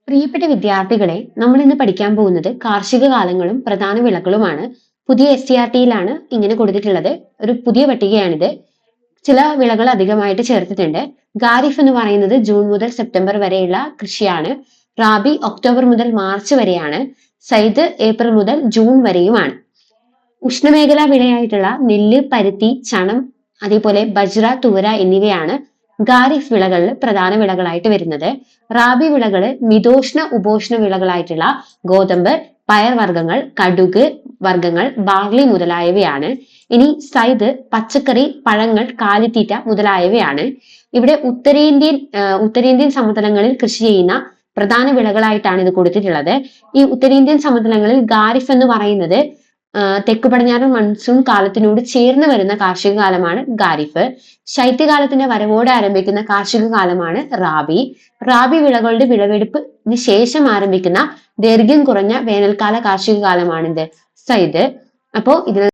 പ്രിയപ്പെട്ട വിദ്യാർത്ഥികളെ, നമ്മൾ ഇന്ന് പഠിക്കാൻ പോകുന്നത് കാർഷിക കാലങ്ങളും പ്രധാന വിളകളുമാണ്. പുതിയ SCERT-യിലാണ് ഇങ്ങനെ കൊടുത്തിട്ടുള്ളത്. ഒരു പുതിയ പട്ടികയാണിത്. ചില വിളകൾ അധികമായിട്ട് ചേർത്തിട്ടുണ്ട്. ഖാരിഫ് എന്ന് പറയുന്നത് ജൂൺ മുതൽ സെപ്റ്റംബർ വരെയുള്ള കൃഷിയാണ്. റാബി ഒക്ടോബർ മുതൽ മാർച്ച് വരെയാണ്. സൈദ് ഏപ്രിൽ മുതൽ ജൂൺ വരെയുമാണ്. ഉഷ്ണമേഖലാ വിളയായിട്ടുള്ള നെല്ല്, പരുത്തി, ചണം, അതേപോലെ ബജ്ര, തുവര എന്നിവയാണ് ഖാരിഫ് വിളകളിൽ പ്രധാന വിളകളായിട്ട് വരുന്നത്. റാബി വിളകള് മിതോഷ്ണ ഉപോഷ്ണ വിളകളായിട്ടുള്ള ഗോതമ്പ്, പയർവർഗ്ഗങ്ങൾ, കടുക് വർഗ്ഗങ്ങൾ, ബാർലി മുതലായവയാണ്. ഇനി സൈദ് പച്ചക്കറി, പഴങ്ങൾ, കാലിത്തീറ്റ മുതലായവയാണ്. ഇവിടെ ഉത്തരേന്ത്യൻ സമതലങ്ങളിൽ കൃഷി ചെയ്യുന്ന പ്രധാന വിളകളായിട്ടാണ് ഇത് കൊടുത്തിട്ടുള്ളത്. ഈ ഉത്തരേന്ത്യൻ സമതലങ്ങളിൽ ഖാരിഫ് എന്ന് പറയുന്നത് തെക്കു പടിഞ്ഞാറൻ മൺസൂൺ കാലത്തിനോട് ചേർന്ന് വരുന്ന കാർഷിക കാലമാണ് ഖാരിഫ്. ശൈത്യകാലത്തിന്റെ വരവോടെ ആരംഭിക്കുന്ന കാർഷിക കാലമാണ് റാബി. റാബി വിളകളുടെ വിളവെടുപ്പിന് ശേഷം ആരംഭിക്കുന്ന ദൈർഘ്യം കുറഞ്ഞ വേനൽക്കാല കാർഷിക കാലമാണിത് സൈദ്. അപ്പോ ഇതിൽ